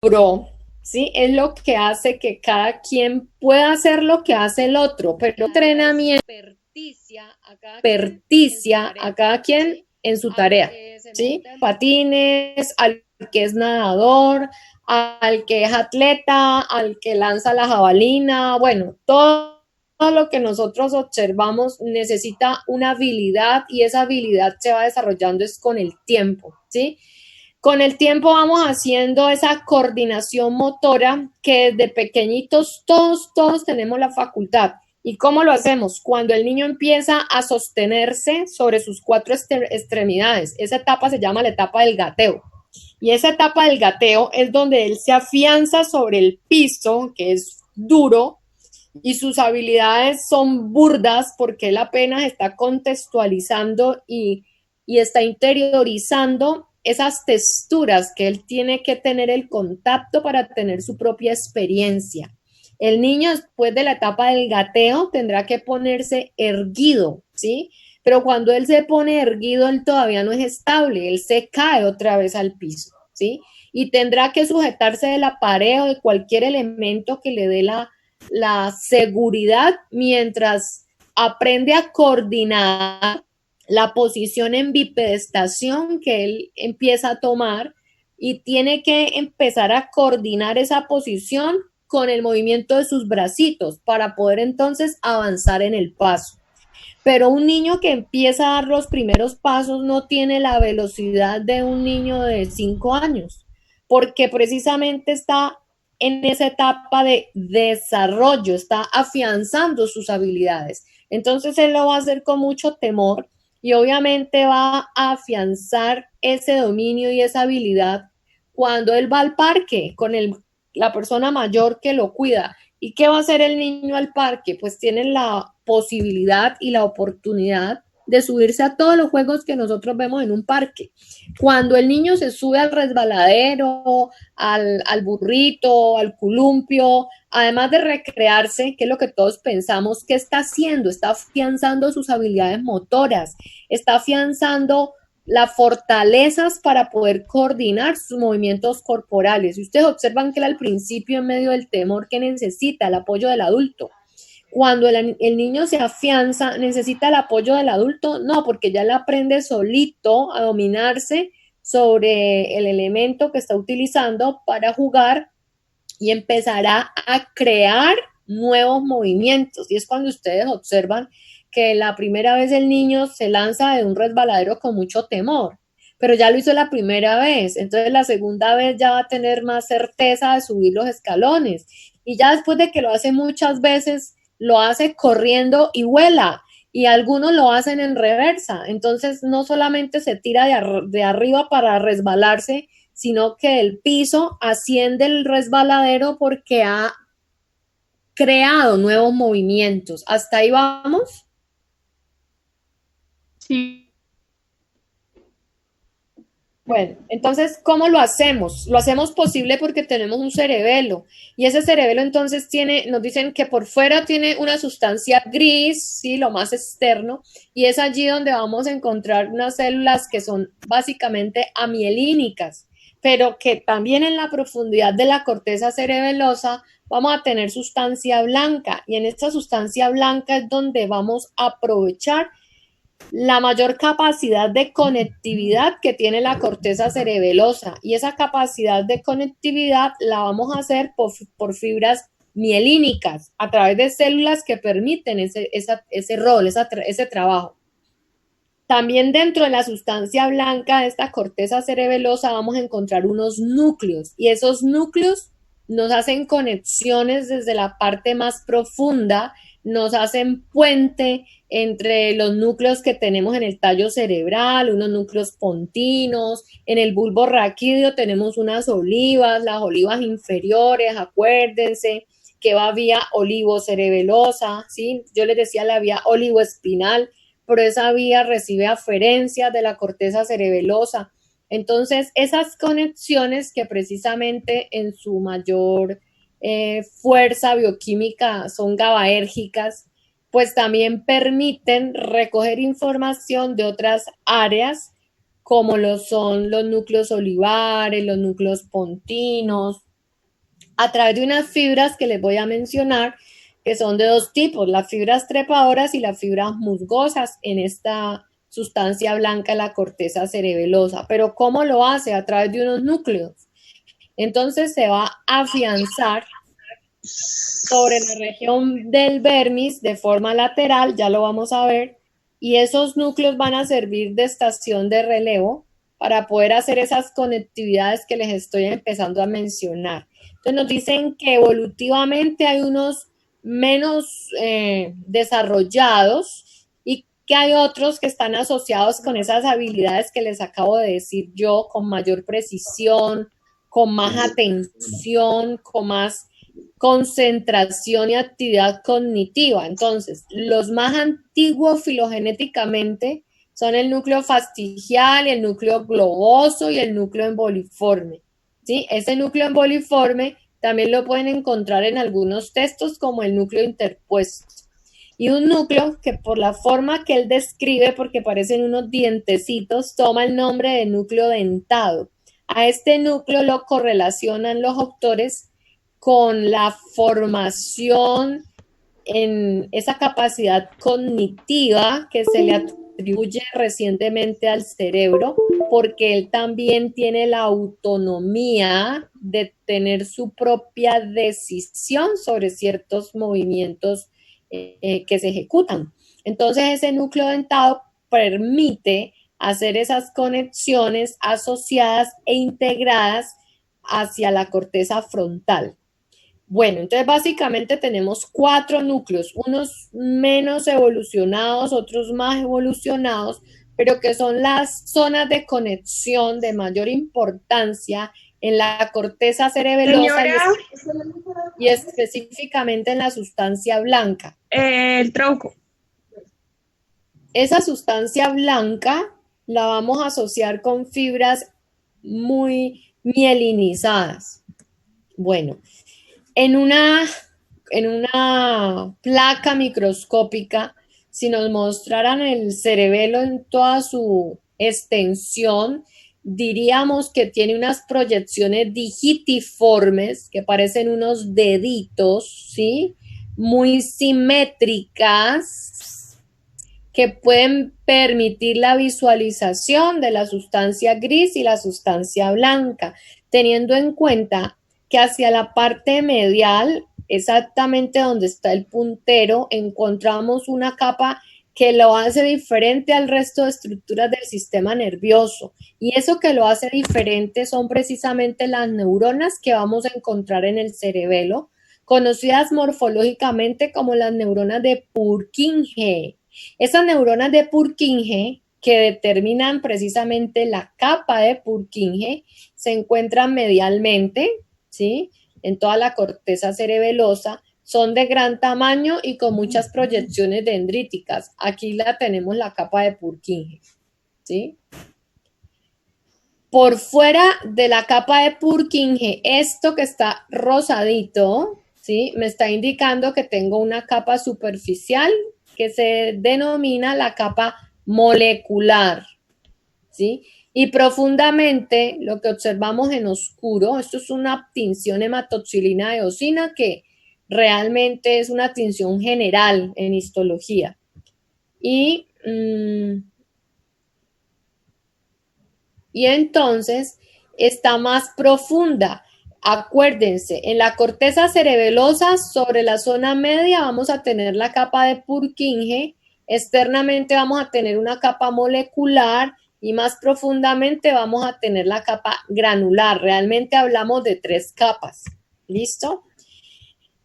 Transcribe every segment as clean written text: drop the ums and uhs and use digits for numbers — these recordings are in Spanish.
pro, ¿sí? Es lo que hace que cada quien pueda hacer lo que hace el otro, pero entrenamiento perticia a cada quien en su tarea, ¿sí? Patines, al que es nadador, al que es atleta, al que lanza la jabalina, bueno, todo lo que nosotros observamos necesita una habilidad y esa habilidad se va desarrollando es con el tiempo, ¿sí? Con el tiempo vamos haciendo esa coordinación motora que desde pequeñitos todos tenemos la facultad. ¿Y cómo lo hacemos? Cuando el niño empieza a sostenerse sobre sus cuatro extremidades. Esa etapa se llama la etapa del gateo. Y esa etapa del gateo es donde él se afianza sobre el piso, que es duro, y sus habilidades son burdas porque él apenas está contextualizando y está interiorizando esas texturas que él tiene que tener el contacto para tener su propia experiencia. El niño después de la etapa del gateo tendrá que ponerse erguido, ¿sí? Pero cuando él se pone erguido, él todavía no es estable, él se cae otra vez al piso, ¿sí? Y tendrá que sujetarse de la pared o de cualquier elemento que le dé la seguridad mientras aprende a coordinar la posición en bipedestación que él empieza a tomar y tiene que empezar a coordinar esa posición con el movimiento de sus bracitos para poder entonces avanzar en el paso. Pero un niño que empieza a dar los primeros pasos no tiene la velocidad de un niño de 5 años, porque precisamente está en esa etapa de desarrollo, está afianzando sus habilidades. Entonces él lo va a hacer con mucho temor y obviamente va a afianzar ese dominio y esa habilidad cuando él va al parque con la persona mayor que lo cuida. ¿Y qué va a hacer el niño al parque? Pues tiene la posibilidad y la oportunidad de subirse a todos los juegos que nosotros vemos en un parque. Cuando el niño se sube al resbaladero, al burrito, al columpio, además de recrearse, que es lo que todos pensamos, ¿qué está haciendo? Está afianzando sus habilidades motoras, está afianzando las fortalezas para poder coordinar sus movimientos corporales. Y ustedes observan que él al principio, en medio del temor que necesita, el apoyo del adulto. Cuando el niño se afianza, necesita el apoyo del adulto, no, porque ya le aprende solito a dominarse sobre el elemento que está utilizando para jugar y empezará a crear nuevos movimientos. Y es cuando ustedes observan que la primera vez el niño se lanza de un resbaladero con mucho temor, pero ya lo hizo la primera vez, entonces la segunda vez ya va a tener más certeza de subir los escalones. Y ya después de que lo hace muchas veces, lo hace corriendo y vuela. Y algunos lo hacen en reversa. Entonces no solamente se tira de arriba para resbalarse, sino que el piso asciende el resbaladero porque ha creado nuevos movimientos. ¿Hasta ahí vamos? Sí, Bueno, entonces, ¿cómo lo hacemos? Lo hacemos posible porque tenemos un cerebelo y ese cerebelo entonces tiene, nos dicen que por fuera tiene una sustancia gris, sí, lo más externo, y es allí donde vamos a encontrar unas células que son básicamente amielínicas, pero que también en la profundidad de la corteza cerebelosa vamos a tener sustancia blanca y en esta sustancia blanca es donde vamos a aprovechar la mayor capacidad de conectividad que tiene la corteza cerebelosa y esa capacidad de conectividad la vamos a hacer por fibras mielínicas a través de células que permiten ese rol, ese trabajo. También dentro de la sustancia blanca de esta corteza cerebelosa vamos a encontrar unos núcleos y esos núcleos nos hacen conexiones desde la parte más profunda, nos hacen puente entre los núcleos que tenemos en el tallo cerebral, unos núcleos pontinos, en el bulbo raquídeo tenemos unas olivas, las olivas inferiores, acuérdense que va vía olivo-cerebelosa, ¿sí? Yo les decía la vía olivoespinal, por esa vía recibe aferencias de la corteza cerebelosa. Entonces, esas conexiones que precisamente en su mayor fuerza bioquímica son GABAérgicas, pues también permiten recoger información de otras áreas, como lo son los núcleos olivares, los núcleos pontinos, a través de unas fibras que les voy a mencionar, que son de dos tipos, las fibras trepadoras y las fibras musgosas en esta sustancia blanca, la corteza cerebelosa. Pero ¿cómo lo hace? A través de unos núcleos. Entonces se va a afianzar sobre la región del vermis de forma lateral, ya lo vamos a ver, y esos núcleos van a servir de estación de relevo para poder hacer esas conectividades que les estoy empezando a mencionar. Entonces nos dicen que evolutivamente hay unos menos desarrollados y que hay otros que están asociados con esas habilidades que les acabo de decir yo, con mayor precisión, con más atención, con más concentración y actividad cognitiva. Entonces, los más antiguos filogenéticamente son el núcleo fastigial, el núcleo globoso y el núcleo emboliforme. ¿Sí? Ese núcleo emboliforme también lo pueden encontrar en algunos textos como el núcleo interpuesto. Y un núcleo que por la forma que él describe, porque parecen unos dientecitos, toma el nombre de núcleo dentado. A este núcleo lo correlacionan los autores con la formación en esa capacidad cognitiva que se le atribuye recientemente al cerebro, porque él también tiene la autonomía de tener su propia decisión sobre ciertos movimientos que se ejecutan. Entonces ese núcleo dentado permite hacer esas conexiones asociadas e integradas hacia la corteza frontal. Bueno, entonces básicamente tenemos 4 núcleos, unos menos evolucionados, otros más evolucionados, pero que son las zonas de conexión de mayor importancia en la corteza cerebelosa y específicamente en la sustancia blanca. El tronco. Esa sustancia blanca la vamos a asociar con fibras muy mielinizadas. Bueno, en una placa microscópica, si nos mostraran el cerebelo en toda su extensión, diríamos que tiene unas proyecciones digitiformes que parecen unos deditos, ¿sí? Muy simétricas que pueden permitir la visualización de la sustancia gris y la sustancia blanca, teniendo en cuenta que hacia la parte medial, exactamente donde está el puntero, encontramos una capa que lo hace diferente al resto de estructuras del sistema nervioso. Y eso que lo hace diferente son precisamente las neuronas que vamos a encontrar en el cerebelo, conocidas morfológicamente como las neuronas de Purkinje. Esas neuronas de Purkinje que determinan precisamente la capa de Purkinje se encuentran medialmente, ¿sí? En toda la corteza cerebelosa, son de gran tamaño y con muchas proyecciones dendríticas. Aquí la tenemos la capa de Purkinje, ¿sí? Por fuera de la capa de Purkinje, esto que está rosadito, ¿sí? Me está indicando que tengo una capa superficial que se denomina la capa molecular, ¿sí? Y profundamente lo que observamos en oscuro, esto es una tinción hematoxilina de eosina que realmente es una tinción general en histología. Y entonces está más profunda. Acuérdense, en la corteza cerebelosa, sobre la zona media, vamos a tener la capa de Purkinje, externamente vamos a tener una capa molecular y más profundamente vamos a tener la capa granular. Realmente hablamos de 3 capas. ¿Listo?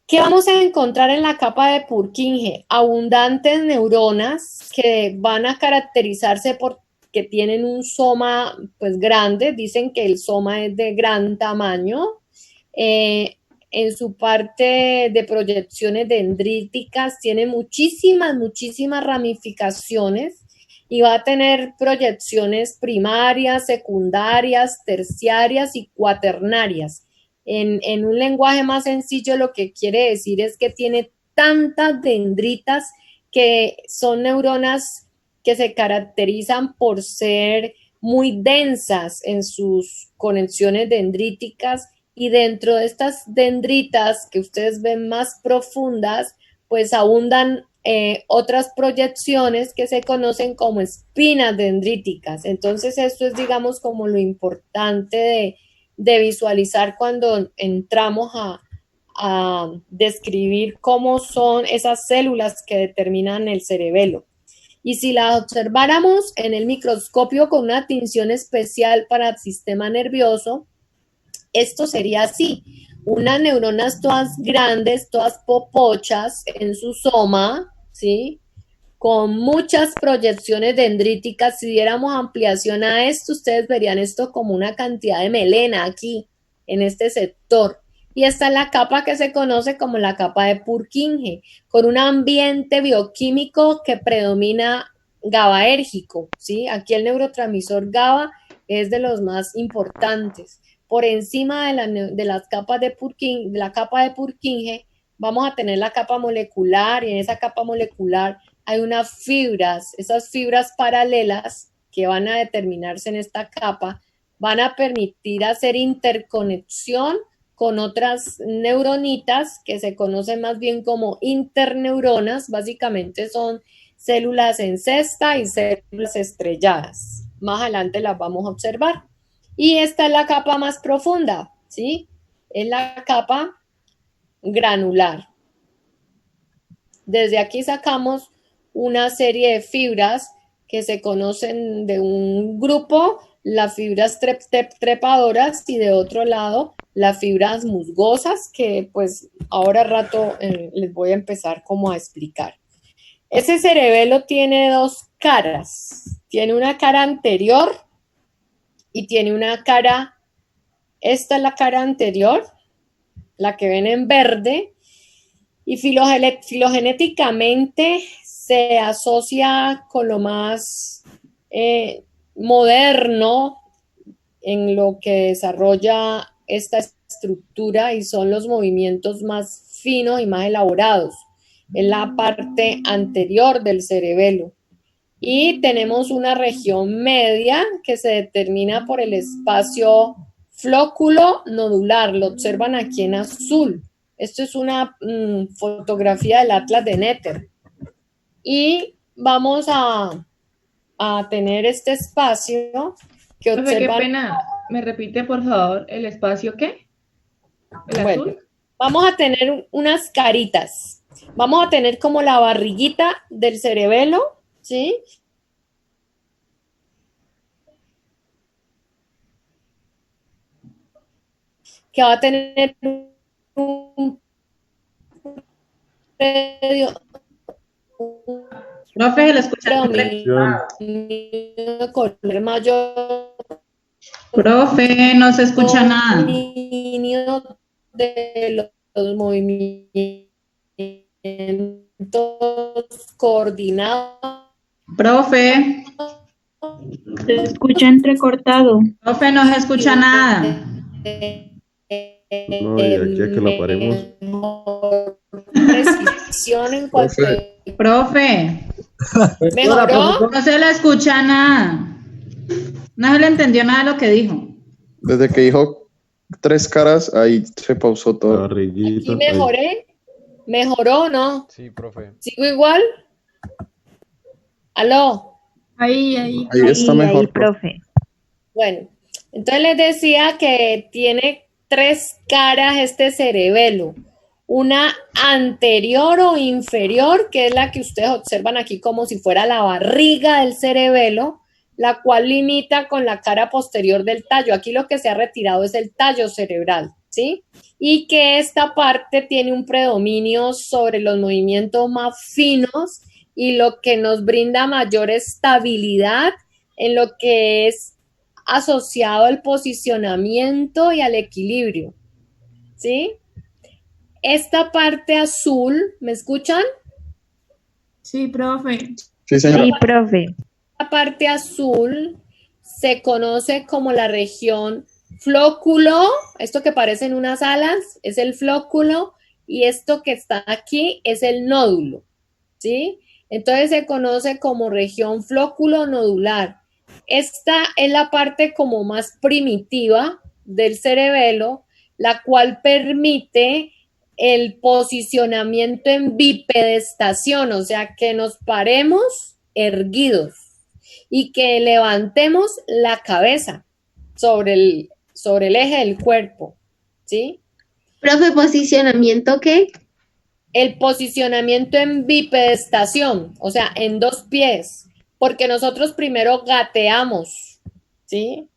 ¿Qué vamos a encontrar en la capa de Purkinje? Abundantes neuronas que van a caracterizarse por que tienen un soma pues grande, dicen que el soma es de gran tamaño, en su parte de proyecciones dendríticas tiene muchísimas ramificaciones y va a tener proyecciones primarias, secundarias, terciarias y cuaternarias. En un lenguaje más sencillo lo que quiere decir es que tiene tantas dendritas que son neuronas que se caracterizan por ser muy densas en sus conexiones dendríticas y dentro de estas dendritas que ustedes ven más profundas, pues abundan otras proyecciones que se conocen como espinas dendríticas. Entonces esto es, digamos, como lo importante de visualizar cuando entramos a describir cómo son esas células que determinan el cerebelo. Y si las observáramos en el microscopio con una tinción especial para el sistema nervioso, esto sería así: unas neuronas todas grandes, todas popochas en su soma, ¿sí? Con muchas proyecciones dendríticas. Si diéramos ampliación a esto, ustedes verían esto como una cantidad de melena aquí, en este sector. Y esta es la capa que se conoce como la capa de Purkinje, con un ambiente bioquímico que predomina GABAérgico, ¿sí? Aquí el neurotransmisor GABA es de los más importantes. Por encima de las capas de la capa de Purkinje, vamos a tener la capa molecular, y en esa capa molecular hay unas fibras. Esas fibras paralelas que van a determinarse en esta capa van a permitir hacer interconexión con otras neuronitas que se conocen más bien como interneuronas. Básicamente son células en cesta y células estrelladas. Más adelante las vamos a observar. Y esta es la capa más profunda, ¿sí? Es la capa granular. Desde aquí sacamos una serie de fibras que se conocen de un grupo, las fibras trepadoras, y de otro lado las fibras musgosas, que pues ahora rato les voy a empezar como a explicar. Ese cerebelo tiene dos caras. Tiene una cara anterior y tiene una cara, esta es la cara anterior, la que ven en verde, y filogenéticamente se asocia con lo más moderno en lo que desarrolla esta estructura, y son los movimientos más finos y más elaborados. Es la parte anterior del cerebelo. Y tenemos una región media que se determina por el espacio flóculo nodular. Lo observan aquí en azul. Esto es una fotografía del Atlas de Netter. Y vamos a tener este espacio que observan. Qué pena, ¿me repite por favor el espacio qué? ¿El bueno, azul? Vamos a tener unas caritas. Vamos a tener como la barriguita del cerebelo, ¿sí? Que va a tener un predio, Profe, lo escuchan de color mayor, Profe, no se escucha nada. de los movimientos coordinados. Profe, Se escucha entrecortado. profe, no se escucha nada. No, y de aquí a que la paremos. Precisión en cuanto Profe, ¿Mejoró? no se le escucha nada. No se le entendió nada de lo que dijo. Desde que dijo 3 caras, ahí se pausó La todo. barriguita. ¿Aquí mejoré? ¿Mejoró o no? Sí, profe. ¿Sigo igual? ¿Aló? Ahí. Ahí está mejor, profe. Bueno, entonces les decía que tiene 3 caras este cerebelo. Una anterior o inferior, que es la que ustedes observan aquí como si fuera la barriga del cerebelo, la cual limita con la cara posterior del tallo. Aquí lo que se ha retirado es el tallo cerebral, ¿sí? Y que esta parte tiene un predominio sobre los movimientos más finos y lo que nos brinda mayor estabilidad en lo que es asociado al posicionamiento y al equilibrio, ¿sí? Esta parte azul, ¿me escuchan? Sí, profe. Sí, señora. Sí, profe. La parte azul se conoce como la región flóculo. Esto que parecen unas alas es el flóculo, y esto que está aquí es el nódulo, ¿sí? Entonces se conoce como región flóculo nodular. Esta es la parte como más primitiva del cerebelo, la cual permite el posicionamiento en bipedestación, o sea, que nos paremos erguidos y que levantemos la cabeza sobre el eje del cuerpo, ¿sí? Profe, ¿posicionamiento qué? El posicionamiento en bipedestación, o sea, en dos pies, porque nosotros primero gateamos, ¿sí?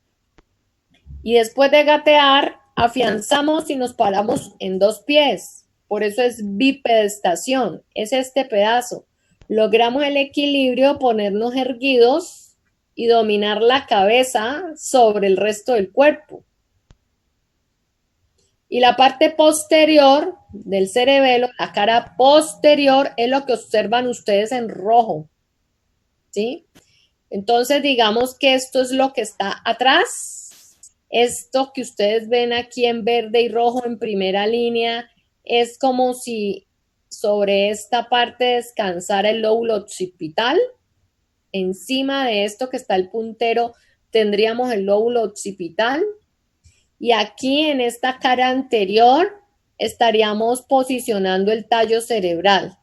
Y después de gatear, afianzamos y nos paramos en dos pies. Por eso es bipedestación, es este pedazo. Logramos el equilibrio, ponernos erguidos y dominar la cabeza sobre el resto del cuerpo. Y la parte posterior del cerebelo, la cara posterior, es lo que observan ustedes en rojo, ¿sí? Entonces, digamos que esto es lo que está atrás. Esto que ustedes ven aquí en verde y rojo en primera línea es como si sobre esta parte descansara el lóbulo occipital. Encima de esto que está el puntero tendríamos el lóbulo occipital. Y aquí en esta cara anterior estaríamos posicionando el tallo cerebral,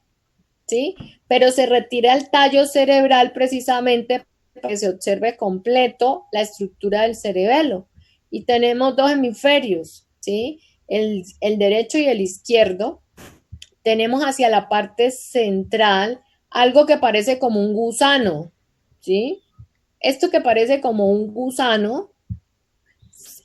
¿sí? Pero se retira el tallo cerebral precisamente para que se observe completo la estructura del cerebelo. Y tenemos dos hemisferios, ¿sí? El derecho y el izquierdo. Tenemos hacia la parte central algo que parece como un gusano, ¿sí? Esto que parece como un gusano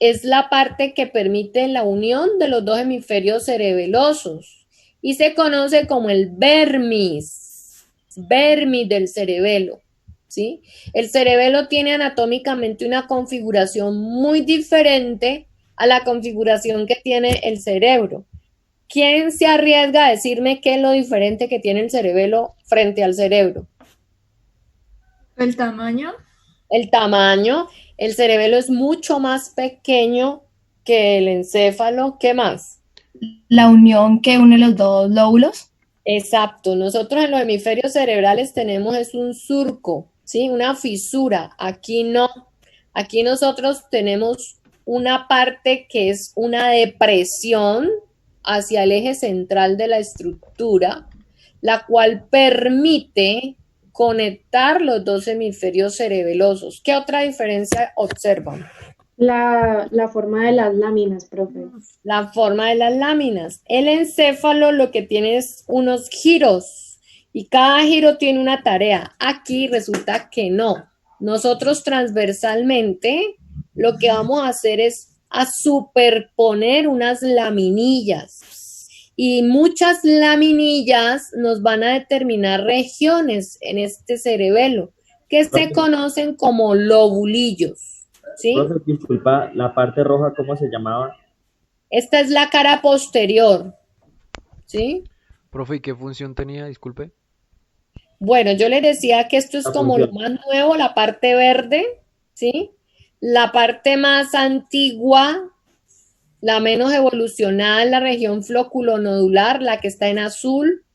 es la parte que permite la unión de los dos hemisferios cerebelosos y se conoce como el vermis del cerebelo, ¿sí? El cerebelo tiene anatómicamente una configuración muy diferente a la configuración que tiene el cerebro. ¿Quién se arriesga a decirme qué es lo diferente que tiene el cerebelo frente al cerebro? ¿El tamaño? El tamaño. El cerebelo es mucho más pequeño que el encéfalo. ¿Qué más? La unión que une los dos lóbulos. Exacto. Nosotros en los hemisferios cerebrales tenemos es un surco, ¿sí? Una fisura. Aquí no. Aquí nosotros tenemos una parte que es una depresión hacia el eje central de la estructura, la cual permite conectar los dos hemisferios cerebelosos. ¿Qué otra diferencia observan? La forma de las láminas, profe. La forma de las láminas. El encéfalo lo que tiene es unos giros y cada giro tiene una tarea. Aquí resulta que no. Nosotros transversalmente lo que vamos a hacer es a superponer unas laminillas y muchas laminillas nos van a determinar regiones en este cerebelo que se conocen como lobulillos, ¿sí? Profe, disculpa, la parte roja, ¿cómo se llamaba? Esta es la cara posterior, ¿sí? Profe, ¿y qué función tenía? Disculpe. Bueno, yo les decía que esto es La como lo función. más nuevo, la parte verde, ¿sí? La parte más antigua, la menos evolucionada, la región floculonodular, la que está en azul,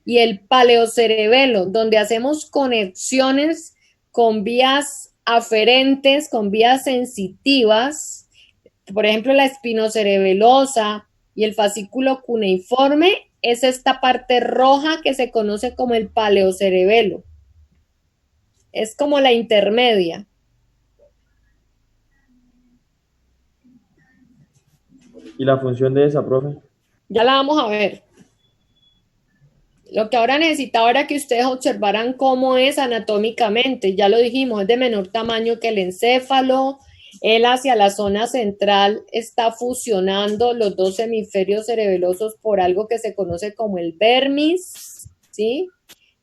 y el paleocerebelo, donde hacemos conexiones con vías aferentes, con vías sensitivas, por ejemplo, la espinocerebelosa y el fascículo cuneiforme, es esta parte roja que se conoce como el paleocerebelo. Es como la intermedia. ¿Y la función de esa, profe? Ya la vamos a ver. Lo que ahora necesitaba era que ustedes observaran cómo es anatómicamente. Ya lo dijimos, es de menor tamaño que el encéfalo. Él hacia la zona central está fusionando los dos hemisferios cerebelosos por algo que se conoce como el vermis, ¿sí?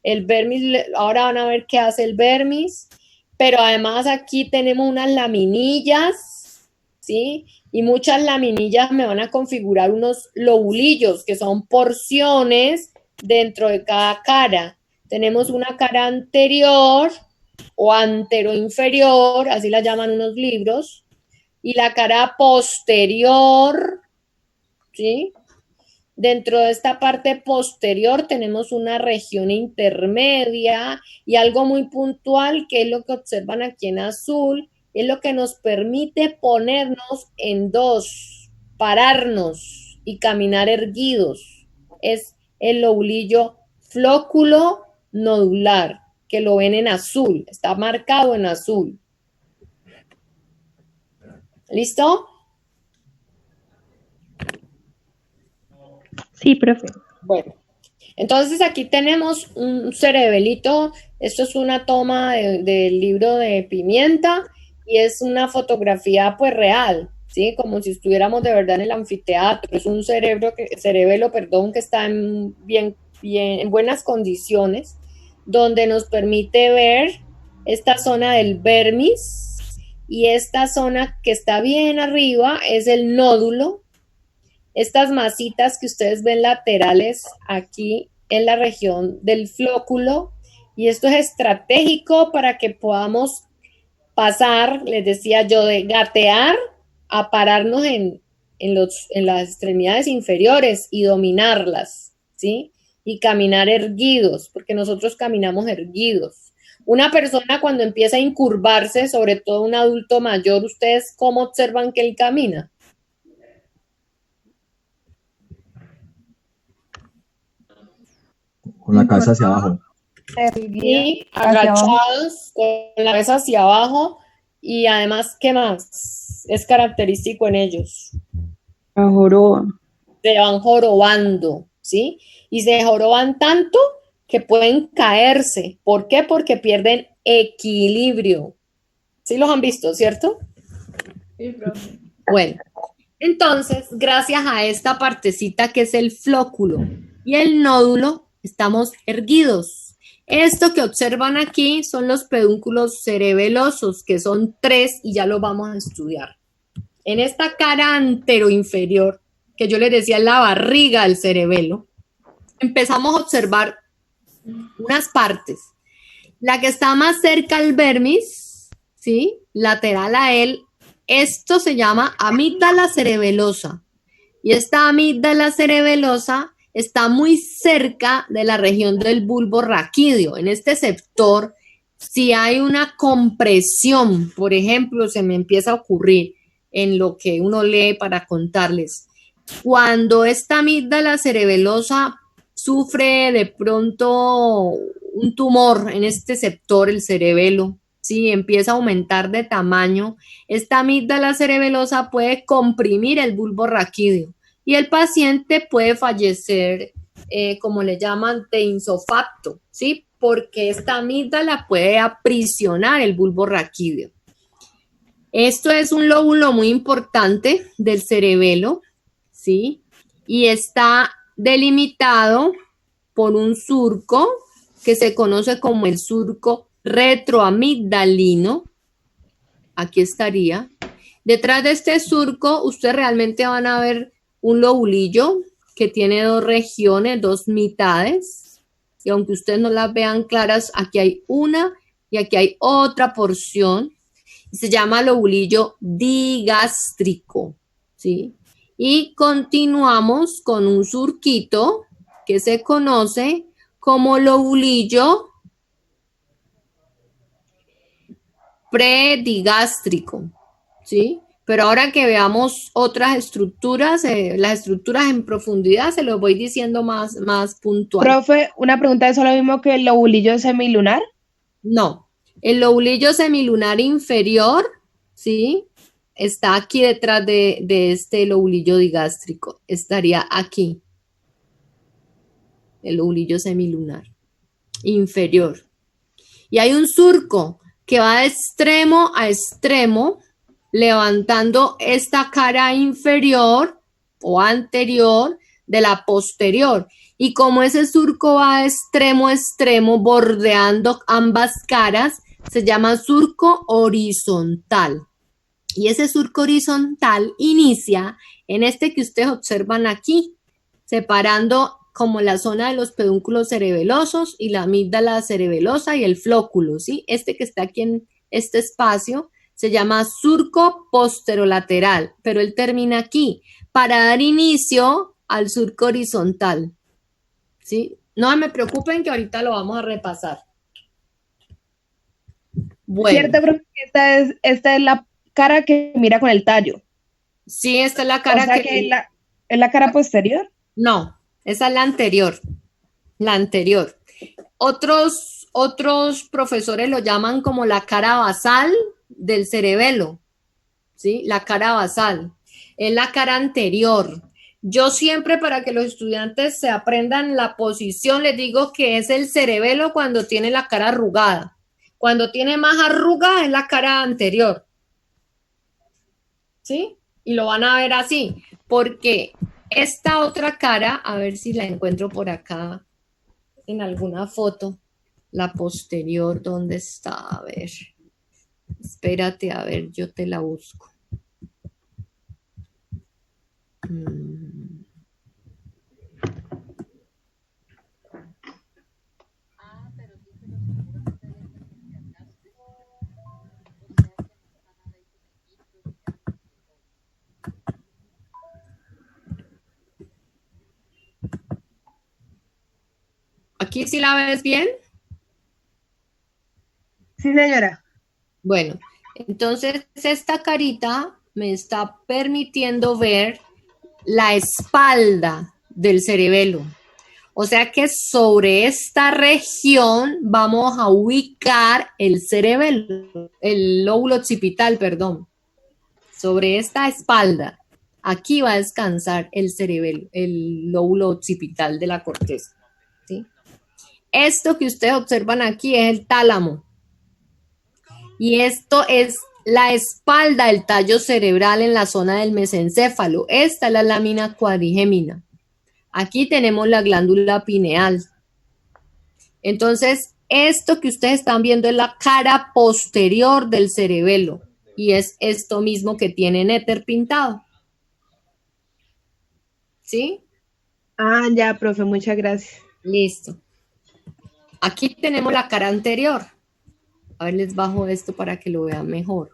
El vermis, ahora van a ver qué hace el vermis, pero además aquí tenemos unas laminillas, ¿sí? Y muchas laminillas me van a configurar unos lobulillos, que son porciones dentro de cada cara. Tenemos una cara anterior o anteroinferior, así la llaman unos libros, y la cara posterior, ¿sí? Dentro de esta parte posterior tenemos una región intermedia y algo muy puntual, que es lo que observan aquí en azul, es lo que nos permite ponernos en dos pararnos y caminar erguidos. Es el lobulillo flóculo nodular, que lo ven en azul, está marcado en azul. ¿Listo? Sí, profe. Bueno, entonces aquí tenemos un cerebelito. Esto es una toma del libro de Pimienta y es una fotografía pues real, ¿sí? Como si estuviéramos de verdad en el anfiteatro. Es un cerebelo, que está en en buenas condiciones, donde nos permite ver esta zona del vermis y esta zona que está bien arriba es el nódulo. Estas masitas que ustedes ven laterales aquí en la región del flóculo, y esto es estratégico para que podamos pasar, les decía yo, de gatear a pararnos en las extremidades inferiores y dominarlas, ¿sí? Y caminar erguidos, porque nosotros caminamos erguidos. Una persona cuando empieza a incurvarse, sobre todo un adulto mayor, ¿ustedes cómo observan que él camina? Con la cabeza hacia abajo. Sí, agachados, con la cabeza hacia abajo, y además, ¿qué más es característico en ellos? La joroba. Se van jorobando, ¿sí? Y se joroban tanto que pueden caerse. ¿Por qué? Porque pierden equilibrio. ¿Sí los han visto, cierto? Sí, profe. Bueno, entonces, gracias a esta partecita que es el flóculo y el nódulo, estamos erguidos. Esto que observan aquí son los pedúnculos cerebelosos, que son 3 y ya los vamos a estudiar. En esta cara anteroinferior, que yo les decía la barriga del cerebelo, empezamos a observar unas partes. La que está más cerca al vermis, ¿sí? Lateral a él, esto se llama amígdala cerebelosa. Y esta amígdala cerebelosa está muy cerca de la región del bulbo raquídeo. En este sector, si hay una compresión, por ejemplo, se me empieza a ocurrir en lo que uno lee para contarles. Cuando esta amígdala cerebelosa sufre de pronto un tumor en este sector, el cerebelo, ¿sí? Empieza a aumentar de tamaño, esta amígdala cerebelosa puede comprimir el bulbo raquídeo y el paciente puede fallecer, como le llaman, de insofacto, ¿sí? Porque esta amígdala puede aprisionar el bulbo raquídeo. Esto es un lóbulo muy importante del cerebelo, ¿sí? Y está delimitado por un surco que se conoce como el surco retroamigdalino. Aquí estaría. Detrás de este surco, ustedes realmente van a ver un lobulillo que tiene 2 regiones, 2 mitades. Y aunque ustedes no las vean claras, aquí hay una y aquí hay otra porción. Se llama lobulillo digástrico, ¿sí? Y continuamos con un surquito que se conoce como lobulillo predigástrico, ¿sí? Pero ahora que veamos otras estructuras, las estructuras en profundidad, se los voy diciendo más puntual. Profe, una pregunta, ¿es lo mismo que el lobulillo semilunar? No, el lobulillo semilunar inferior, ¿sí? Está aquí detrás de este lobulillo digástrico, estaría aquí, el lobulillo semilunar inferior. Y hay un surco que va de extremo a extremo, levantando esta cara inferior o anterior de la posterior. Y como ese surco va de extremo a extremo, bordeando ambas caras, se llama surco horizontal. Y ese surco horizontal inicia en este que ustedes observan aquí, separando como la zona de los pedúnculos cerebelosos y la amígdala cerebelosa y el flóculo, ¿sí? Este que está aquí en este espacio se llama surco posterolateral, pero él termina aquí para dar inicio al surco horizontal, ¿sí? No me preocupen que ahorita lo vamos a repasar. Bueno. Cierto, profe, esta es la cara que mira con el tallo. Sí, esta es la O cara sea que... que es la cara posterior. No, esa es la anterior. La anterior. Otros profesores lo llaman como la cara basal del cerebelo, ¿sí? La cara basal. Es la cara anterior. Yo siempre, para que los estudiantes se aprendan la posición, les digo que es el cerebelo cuando tiene la cara arrugada. Cuando tiene más arruga es la cara anterior. ¿Sí? Y lo van a ver así, porque esta otra cara, a ver si la encuentro por acá en alguna foto, la posterior, ¿dónde está? A ver, espérate, a ver, yo te la busco. ¿Aquí sí la ves bien? Sí, señora. Bueno, entonces esta carita me está permitiendo ver la espalda del cerebelo. O sea que sobre esta región vamos a ubicar el cerebelo, el lóbulo occipital, perdón. Sobre esta espalda, aquí va a descansar el cerebelo, el lóbulo occipital de la corteza. ¿Sí? Esto que ustedes observan aquí es el tálamo. Y esto es la espalda del tallo cerebral en la zona del mesencéfalo. Esta es la lámina cuadrigémina. Aquí tenemos la glándula pineal. Entonces, esto que ustedes están viendo es la cara posterior del cerebelo. Y es esto mismo que tiene Néter pintado. ¿Sí? Ah, ya, profe, muchas gracias. Listo. Aquí tenemos la cara anterior. A ver, les bajo esto para que lo vean mejor.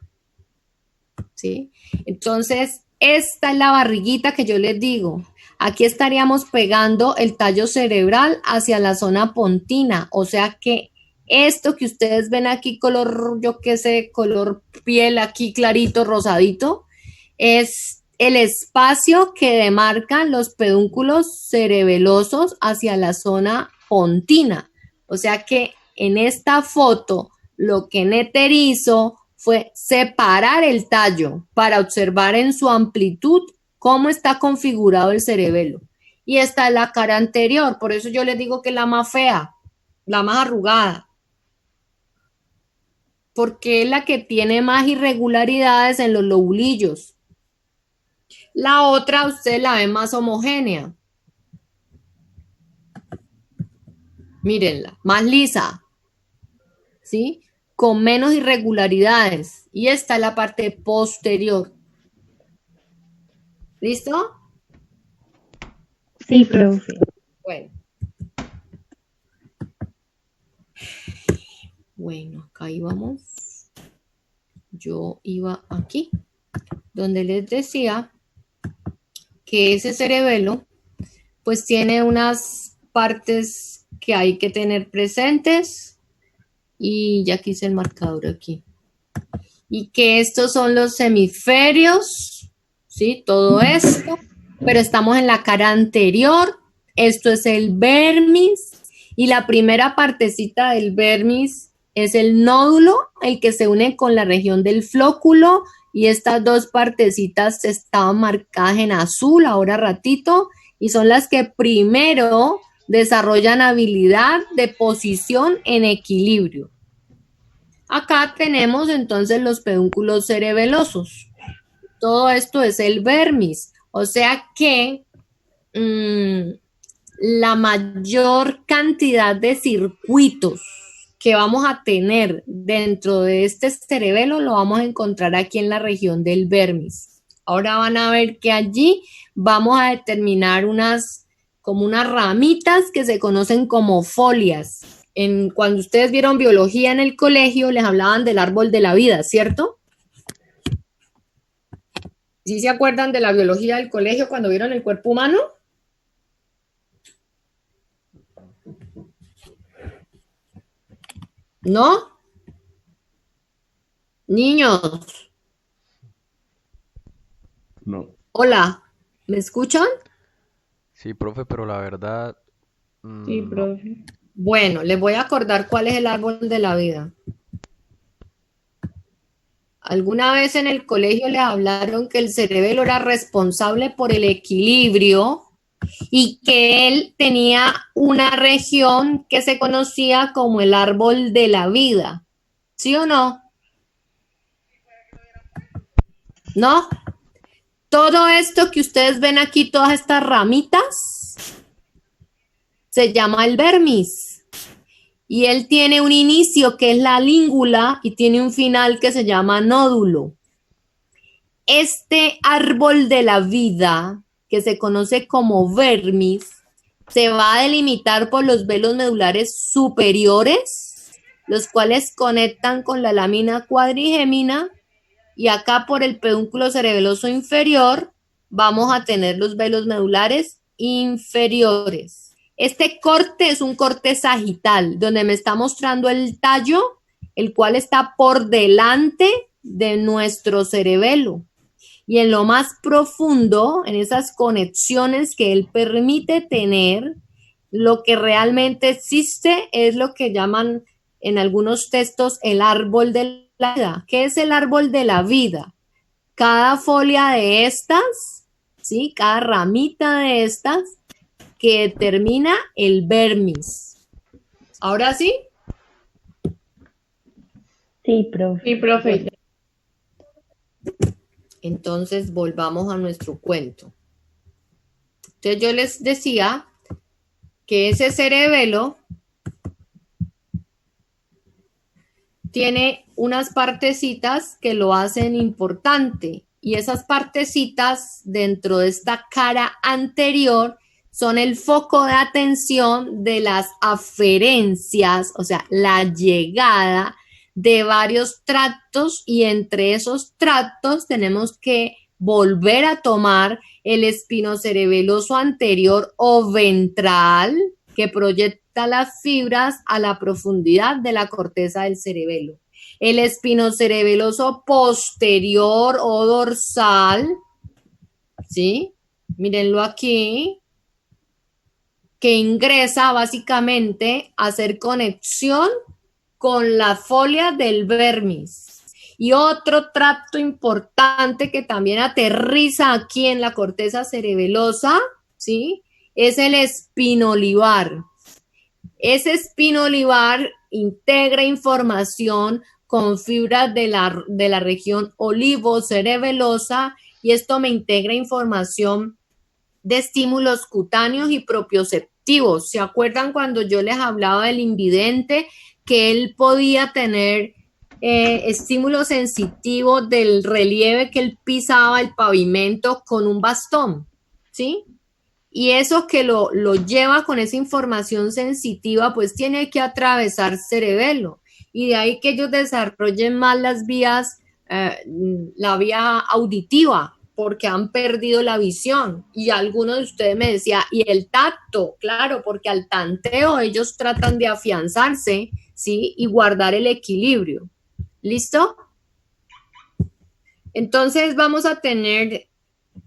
¿Sí? Entonces, esta es la barriguita que yo les digo. Aquí estaríamos pegando el tallo cerebral hacia la zona pontina. O sea que esto que ustedes ven aquí, color, yo qué sé, color piel aquí clarito, rosadito, es el espacio que demarcan los pedúnculos cerebelosos hacia la zona pontina. O sea que en esta foto lo que Néter hizo fue separar el tallo para observar en su amplitud cómo está configurado el cerebelo. Y esta es la cara anterior, por eso yo les digo que es la más fea, la más arrugada, porque es la que tiene más irregularidades en los lobulillos. La otra usted la ve más homogénea. Mírenla, más lisa, ¿sí? Con menos irregularidades. Y esta es la parte posterior. ¿Listo? Sí, profe. Bueno. Bueno, acá íbamos. Yo iba aquí, donde les decía que ese cerebelo, pues tiene unas partes que hay que tener presentes. Y ya quise el marcador aquí. Y que estos son los hemisferios, ¿sí? Todo esto, pero estamos en la cara anterior. Esto es el vermis y la primera partecita del vermis es el nódulo, el que se une con la región del flóculo, y estas dos partecitas estaban marcadas en azul ahora ratito y son las que primero desarrollan habilidad de posición en equilibrio. Acá tenemos entonces los pedúnculos cerebelosos. Todo esto es el vermis. O sea que la mayor cantidad de circuitos que vamos a tener dentro de este cerebelo lo vamos a encontrar aquí en la región del vermis. Ahora van a ver que allí vamos a determinar como unas ramitas que se conocen como folias. Cuando ustedes vieron biología en el colegio, les hablaban del árbol de la vida, ¿cierto? ¿Sí se acuerdan de la biología del colegio cuando vieron el cuerpo humano? ¿No? Niños. No. Hola, ¿me escuchan? Sí, profe, pero la verdad, Sí, no. profe. Bueno, les voy a acordar cuál es el árbol de la vida. ¿Alguna vez en el colegio les hablaron que el cerebelo era responsable por el equilibrio y que él tenía una región que se conocía como el árbol de la vida? ¿Sí o no? ¿No? Todo esto que ustedes ven aquí, todas estas ramitas, se llama el vermis. Y él tiene un inicio que es la língula y tiene un final que se llama nódulo. Este árbol de la vida, que se conoce como vermis, se va a delimitar por los velos medulares superiores, los cuales conectan con la lámina cuadrigémina, y acá por el pedúnculo cerebeloso inferior vamos a tener los velos medulares inferiores. Este corte es un corte sagital, donde me está mostrando el tallo, el cual está por delante de nuestro cerebelo. Y en lo más profundo, en esas conexiones que él permite tener, lo que realmente existe es lo que llaman en algunos textos el árbol de la vida. ¿Qué es el árbol de la vida? Cada folia de estas, ¿sí? Cada ramita de estas que determina el vermis. ¿Ahora sí? Sí, profe. Sí, profe. Entonces volvamos a nuestro cuento. Entonces yo les decía que ese cerebelo tiene unas partecitas que lo hacen importante, y esas partecitas dentro de esta cara anterior son el foco de atención de las aferencias, o sea, la llegada de varios tractos, y entre esos tractos tenemos que volver a tomar el espinocerebeloso anterior o ventral, que proyecta las fibras a la profundidad de la corteza del cerebelo. El espinocerebeloso posterior o dorsal, ¿sí? Mírenlo aquí, que ingresa básicamente a hacer conexión con la folia del vermis. Y otro tracto importante que también aterriza aquí en la corteza cerebelosa, ¿sí? Es el espinolivar. Ese espinolivar integra información con fibras de la región olivocerebelosa, y esto me integra información de estímulos cutáneos y propioceptivos. ¿Se acuerdan cuando yo les hablaba del invidente, que él podía tener estímulo sensitivo del relieve que él pisaba el pavimento con un bastón? ¿Sí? Y eso que lo lleva con esa información sensitiva, pues tiene que atravesar cerebelo. Y de ahí que ellos desarrollen más las vías, la vía auditiva, porque han perdido la visión. Y alguno de ustedes me decía, y el tacto, claro, porque al tanteo ellos tratan de afianzarse, ¿sí? Y guardar el equilibrio. ¿Listo? Entonces vamos a tener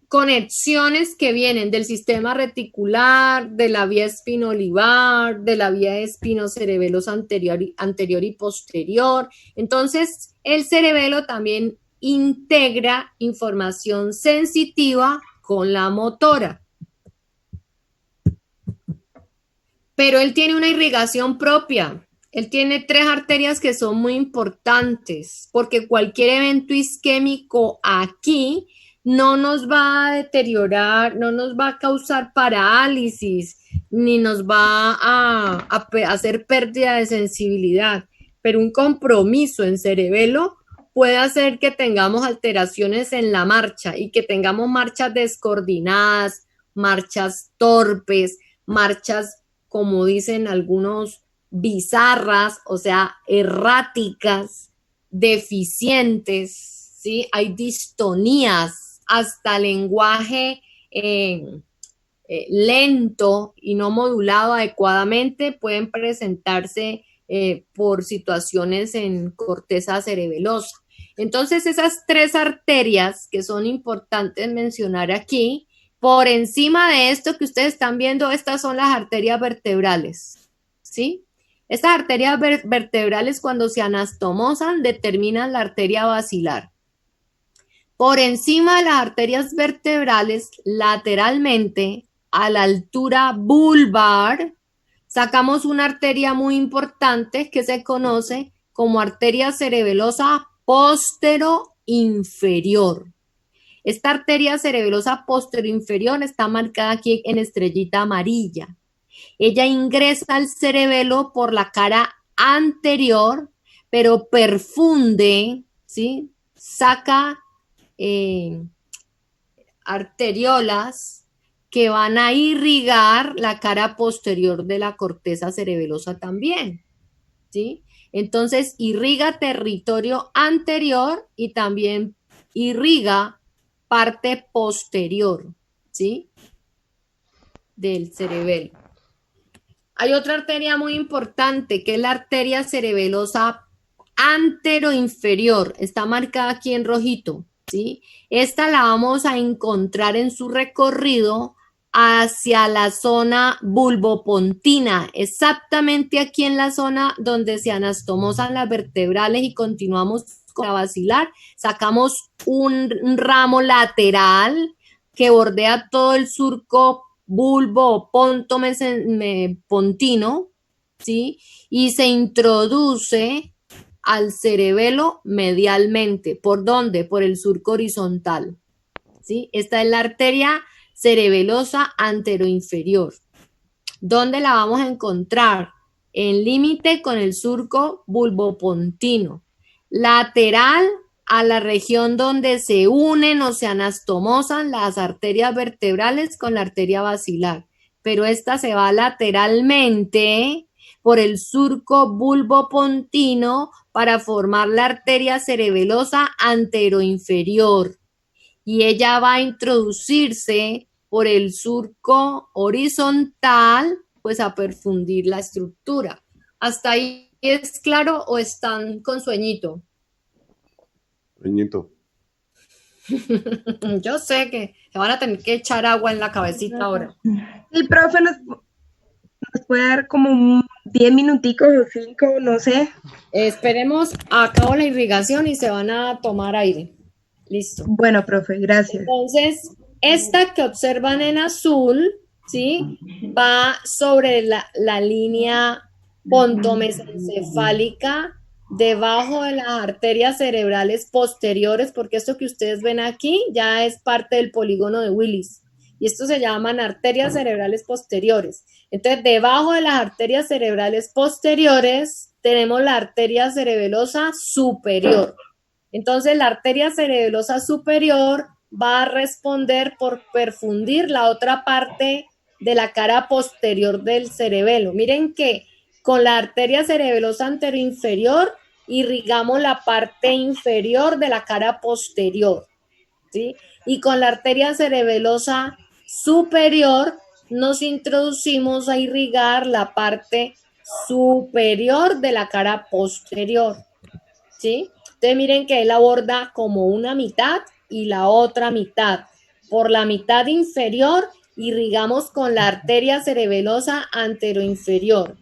conexiones que vienen del sistema reticular, de la vía espinolivar, de la vía espinocerebelosa anterior y posterior. Entonces, el cerebelo también integra información sensitiva con la motora. Pero él tiene una irrigación propia. Él tiene 3 arterias que son muy importantes, porque cualquier evento isquémico aquí no nos va a deteriorar, no nos va a causar parálisis, ni nos va a hacer pérdida de sensibilidad. Pero un compromiso en cerebelo puede hacer que tengamos alteraciones en la marcha y que tengamos marchas descoordinadas, marchas torpes, marchas, como dicen algunos, bizarras, o sea, erráticas, deficientes, ¿sí? Hay distonías, hasta lenguaje lento y no modulado adecuadamente pueden presentarse por situaciones en corteza cerebelosa. Entonces, esas tres arterias que son importantes mencionar aquí, por encima de esto que ustedes están viendo, estas son las arterias vertebrales, ¿sí? Estas arterias vertebrales, cuando se anastomosan, determinan la arteria basilar. Por encima de las arterias vertebrales, lateralmente, a la altura vulvar, sacamos una arteria muy importante que se conoce como arteria cerebelosa postero-inferior. Esta arteria cerebelosa postero-inferior está marcada aquí en estrellita amarilla. Ella ingresa al cerebelo por la cara anterior, pero perfunde, ¿sí? Saca arteriolas que van a irrigar la cara posterior de la corteza cerebelosa también, ¿sí? Entonces, irriga territorio anterior y también irriga parte posterior, ¿sí? Del cerebelo. Hay otra arteria muy importante que es la arteria cerebelosa anteroinferior. Está marcada aquí en rojito, ¿sí? Esta la vamos a encontrar en su recorrido hacia la zona bulbopontina, exactamente aquí en la zona donde se anastomosan las vertebrales y continuamos con la basilar. Sacamos un ramo lateral que bordea todo el surco bulbo pontino, ¿sí? Y se introduce al cerebelo medialmente. ¿Por dónde? Por el surco horizontal, ¿sí? Esta es la arteria cerebelosa anteroinferior. ¿Dónde la vamos a encontrar? En límite con el surco bulbopontino, lateral a la región donde se unen o se anastomosan las arterias vertebrales con la arteria basilar, pero esta se va lateralmente por el surco bulbopontino para formar la arteria cerebelosa anteroinferior, y ella va a introducirse por el surco horizontal, pues a perfundir la estructura. ¿Hasta ahí es claro o están con sueñito? Peñito. Yo sé que se van a tener que echar agua en la cabecita ahora. El profe nos puede dar como 10 minuticos o 5, no sé. Esperemos, acabo la irrigación y se van a tomar aire. Listo. Bueno, profe, gracias. Entonces, esta que observan en azul, ¿sí? Va sobre la línea pontomesencefálica, debajo de las arterias cerebrales posteriores, porque esto que ustedes ven aquí ya es parte del polígono de Willis. Y esto se llaman arterias cerebrales posteriores. Entonces, debajo de las arterias cerebrales posteriores, tenemos la arteria cerebelosa superior. Entonces, la arteria cerebelosa superior va a responder por perfundir la otra parte de la cara posterior del cerebelo. Miren que con la arteria cerebelosa anteroinferior irrigamos la parte inferior de la cara posterior, ¿sí? Y con la arteria cerebelosa superior nos introducimos a irrigar la parte superior de la cara posterior, ¿sí? Entonces miren que él aborda como una mitad y la otra mitad. Por la mitad inferior irrigamos con la arteria cerebelosa anteroinferior.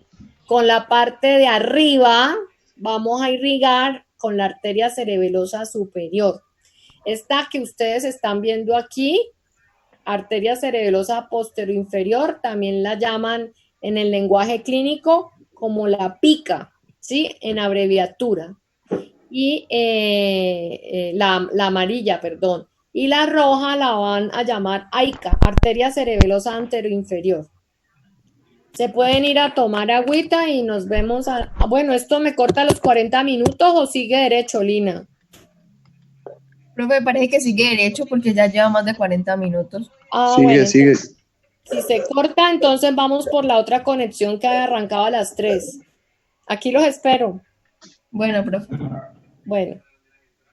Con la parte de arriba vamos a irrigar con la arteria cerebelosa superior. Esta que ustedes están viendo aquí, arteria cerebelosa posteroinferior, también la llaman en el lenguaje clínico como la pica, ¿sí? En abreviatura. Y la amarilla, perdón. Y la roja la van a llamar AICA, arteria cerebelosa anteroinferior. Se pueden ir a tomar agüita y nos vemos. Bueno, ¿esto me corta los 40 minutos o sigue derecho, Lina? Profe, parece que sigue derecho porque ya lleva más de 40 minutos. Sigue, bueno, sigue. entonces, si se corta, entonces vamos por la otra conexión que arrancaba a las 3. Aquí los espero. Bueno, profe. Bueno.